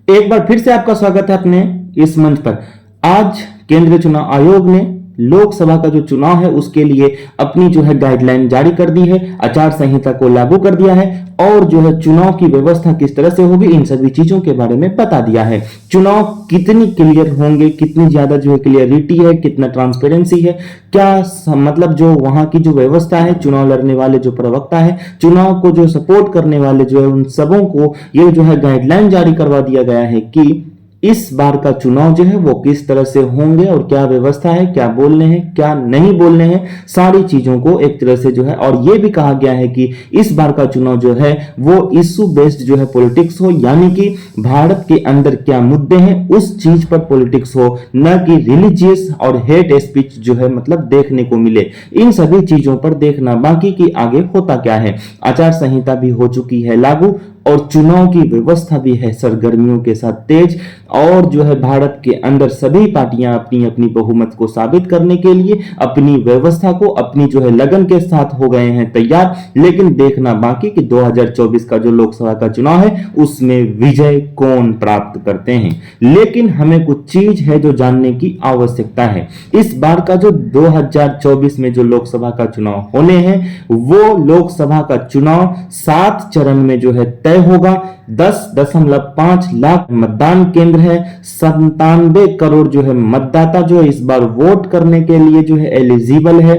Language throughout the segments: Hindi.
एक बार फिर से आपका स्वागत है अपने इस मंच पर। आज केंद्रीय चुनाव आयोग ने लोकसभा का जो चुनाव है उसके लिए अपनी जो है गाइडलाइन जारी कर दी है, आचार संहिता को लागू कर दिया है और जो है चुनाव की व्यवस्था किस तरह से होगी इन सभी चीजों के बारे में बता दिया है। चुनाव कितनी क्लियर होंगे, कितनी ज्यादा जो है क्लियरिटी है, कितना ट्रांसपेरेंसी है, क्या मतलब जो वहां की जो व्यवस्था है, चुनाव लड़ने वाले जो प्रवक्ता है, चुनाव को जो सपोर्ट करने वाले जो है उन सबों को ये जो है गाइडलाइन जारी करवा दिया गया है कि इस बार का चुनाव जो है वो किस तरह से होंगे और क्या व्यवस्था है, क्या बोलने हैं, क्या नहीं बोलने हैं, सारी चीजों को एक तरह से जो है। और ये भी कहा गया है कि इस बार का चुनाव जो है वो इशू बेस्ड जो है पॉलिटिक्स हो, यानी कि भारत के अंदर क्या मुद्दे हैं उस चीज पर पॉलिटिक्स हो, न कि रिलीजियस और हेट स्पीच जो है मतलब देखने को मिले। इन सभी चीजों पर देखना बाकी कि आगे होता क्या है। आचार संहिता भी हो चुकी है लागू और चुनाव की व्यवस्था भी है सरगर्मियों के साथ तेज, और जो है भारत के अंदर सभी पार्टियां अपनी अपनी बहुमत को साबित करने के लिए अपनी व्यवस्था को अपनी जो है लगन के साथ हो गए हैं तैयार। लेकिन देखना बाकी कि 2024 का जो लोकसभा का चुनाव है उसमें विजय कौन प्राप्त करते हैं। लेकिन हमें कुछ चीज है जो जानने की आवश्यकता है। इस बार का जो 2024 में जो लोकसभा का चुनाव होने हैं वो लोकसभा का चुनाव 7 चरण में जो है तय होगा। 10.5 लाख मतदान केंद्र है, 97 करोड़ जो है मतदाता जो है इस बार वोट करने के लिए जो है एलिजिबल है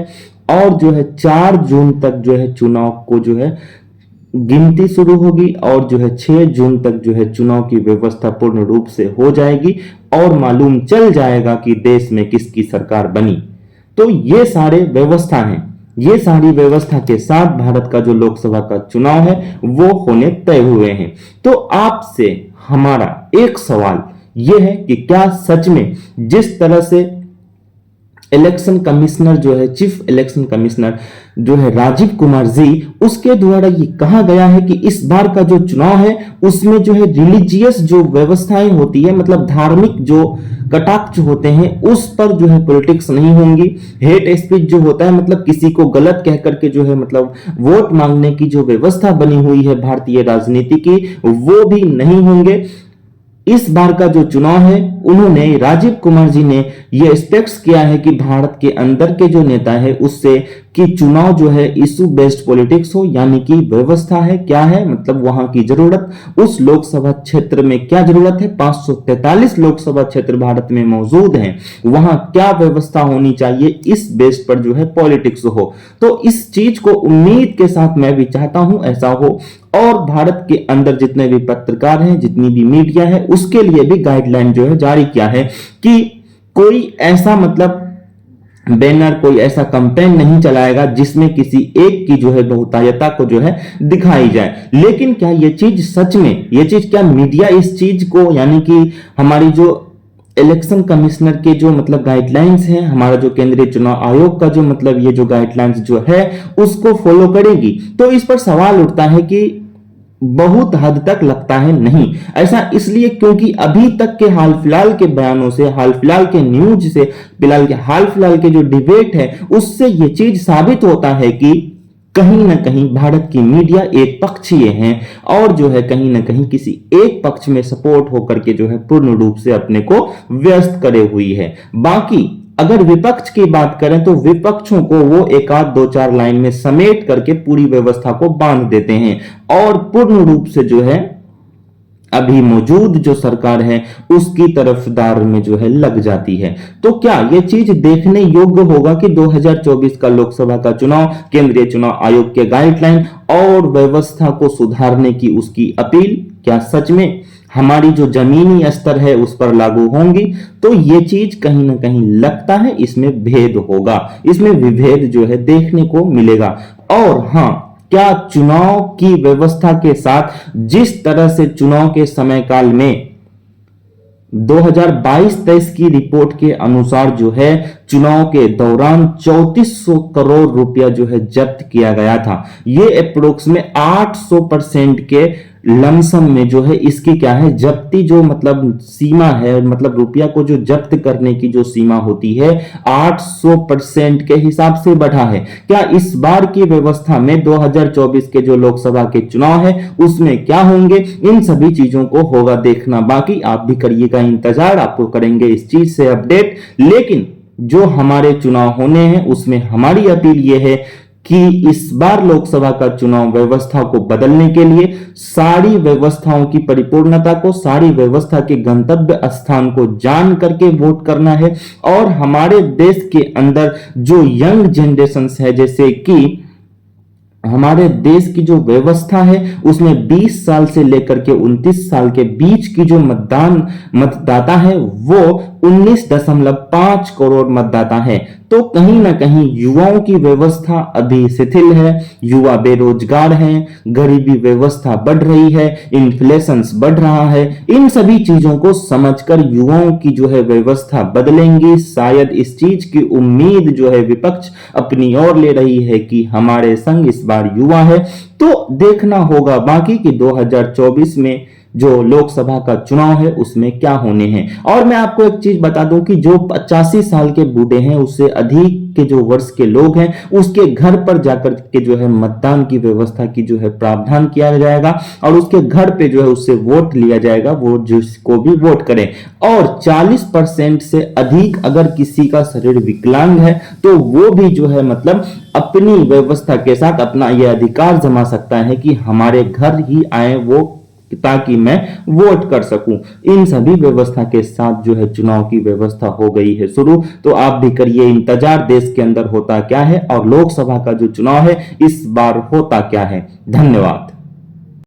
और जो है 4 जून तक जो है चुनाव को जो है गिनती शुरू होगी और जो है 6 जून तक जो है चुनाव की व्यवस्था पूर्ण रूप से हो जाएगी और मालूम चल जाएगा कि देश में किसकी सरकार बनी। तो ये सारे व्यवस्था हैं, ये सारी व्यवस्था के साथ भारत का जो लोकसभा का चुनाव है वो होने तय हुए हैं। तो आपसे हमारा एक सवाल यह है कि क्या सच में जिस तरह से इलेक्शन कमिश्नर जो है, चीफ इलेक्शन कमिश्नर जो है राजीव कुमार जी, उसके द्वारा ये कहा गया है कि इस बार का जो चुनाव है उसमें जो है रिलीजियस जो व्यवस्थाएं होती है, मतलब धार्मिक जो कटाक्ष होते हैं उस पर जो है पॉलिटिक्स नहीं होंगी। हेट स्पीच जो होता है मतलब किसी को गलत कह करके जो है मतलब वोट मांगने की जो व्यवस्था बनी हुई है भारतीय राजनीति की वो भी नहीं होंगे। इस बार का जो चुनाव है उन्होंने राजीव कुमार जी ने यह स्पष्ट किया है कि भारत के अंदर के जो नेता है उससे कि चुनाव जो है इशू बेस्ड पॉलिटिक्स हो, यानी कि व्यवस्था है क्या है, मतलब वहां की जरूरत, उस लोकसभा क्षेत्र में क्या जरूरत है, 543 लोकसभा क्षेत्र भारत में मौजूद हैं, वहां क्या व्यवस्था होनी चाहिए, इस बेस पर जो है पॉलिटिक्स हो। तो इस चीज को उम्मीद के साथ मैं भी चाहता हूं ऐसा हो और भारत के अंदर जितने भी पत्रकार हैं, जितनी भी मीडिया है, उसके लिए भी गाइडलाइन जो है जारी किया है कि कोई ऐसा मतलब बैनर, कोई ऐसा कैंपेन नहीं चलाएगा जिसमें किसी एक की जो है बहुतायता को जो है दिखाई जाए। लेकिन क्या ये चीज सच में, ये चीज क्या मीडिया इस चीज को, यानी कि हमारी जो इलेक्शन कमिश्नर के जो मतलब गाइडलाइंस हैं, हमारा जो केंद्रीय चुनाव आयोग का जो मतलब ये जो गाइडलाइंस जो है उसको फॉलो करेगी? तो इस पर सवाल उठता है कि बहुत हद तक लगता है नहीं। ऐसा इसलिए क्योंकि अभी तक के हाल फिलहाल के बयानों से, हाल फिलहाल के न्यूज से, हाल फिलहाल के जो डिबेट है उससे ये चीज साबित होता है कि कहीं ना कहीं भारत की मीडिया एक पक्षीय है और जो है कहीं ना कहीं किसी एक पक्ष में सपोर्ट होकर के जो है पूर्ण रूप से अपने को व्यस्त करे हुई है। बाकी अगर विपक्ष की बात करें तो विपक्षों को वो एक आध 2-4 लाइन में समेट करके पूरी व्यवस्था को बांध देते हैं और पूर्ण रूप से जो है अभी मौजूद जो सरकार है उसकी तरफदार में जो है लग जाती है। तो क्या यह चीज देखने योग्य होगा कि 2024 का लोकसभा का चुनाव केंद्रीय चुनाव आयोग के गाइडलाइन और व्यवस्था को सुधारने की उसकी अपील क्या सच में हमारी जो जमीनी स्तर है उस पर लागू होंगी? तो ये चीज कहीं ना कहीं लगता है इसमें भेद होगा, इसमें विभेद जो है देखने को मिलेगा। और हां, क्या चुनाव की व्यवस्था के साथ जिस तरह से चुनाव के समय काल में 2022-23 की रिपोर्ट के अनुसार जो है चुनाव के दौरान 3400 करोड़ रुपया जो है जब्त किया गया था, ये अप्रोक्स में 800% के लमसम में जो है इसकी क्या है जब्ती जो मतलब सीमा है, मतलब रुपया को जो जब्त करने की जो सीमा होती है 800% के हिसाब से बढ़ा है। क्या इस बार की व्यवस्था में 2024 के जो लोकसभा के चुनाव है उसमें क्या होंगे, इन सभी चीजों को होगा देखना बाकी। आप भी करिएगा इंतजार, आपको करेंगे इस चीज से अपडेट। लेकिन जो हमारे चुनाव होने हैं उसमें हमारी अपील यह है कि इस बार लोकसभा का चुनाव व्यवस्था को बदलने के लिए सारी व्यवस्थाओं की परिपूर्णता को, सारी व्यवस्था के गंतव्य स्थान को जान करके वोट करना है। और हमारे देश के अंदर जो यंग जनरेशन है, जैसे कि हमारे देश की जो व्यवस्था है उसमें 20 साल से लेकर के 29 साल के बीच की जो मतदाता है वो 19.5 करोड़ मतदाता है। तो कहीं ना कहीं युवाओं की व्यवस्था अभी शिथिल है, युवा बेरोजगार हैं, गरीबी व्यवस्था बढ़ रही है, इन्फ्लेशन बढ़ रहा है। इन सभी चीजों को समझकर युवाओं की जो है व्यवस्था बदलेंगी। शायद इस चीज की उम्मीद जो है विपक्ष अपनी ओर ले रही है कि हमारे संग इस बार युवा है। तो देखना होगा बाकी कि 2024 में जो लोकसभा का चुनाव है उसमें क्या होने हैं। और मैं आपको एक चीज बता दूं कि जो 85 साल के बूढ़े हैं, उससे अधिक के जो वर्ष के लोग हैं, उसके घर पर जाकर के जो है मतदान की व्यवस्था की जो है प्रावधान किया जाएगा और उसके घर पे जो है उससे वोट लिया जाएगा, वो जिसको भी वोट करें। और 40% से अधिक अगर किसी का शरीर विकलांग है तो वो भी जो है मतलब अपनी व्यवस्था के साथ अपना यह अधिकार जमा सकता है कि हमारे घर ही आए वो, ताकि मैं वोट कर सकूं। इन सभी व्यवस्था के साथ जो है चुनाव की व्यवस्था हो गई है शुरू। तो आप भी करिए इंतजार, देश के अंदर होता क्या है और लोकसभा का जो चुनाव है इस बार होता क्या है। धन्यवाद।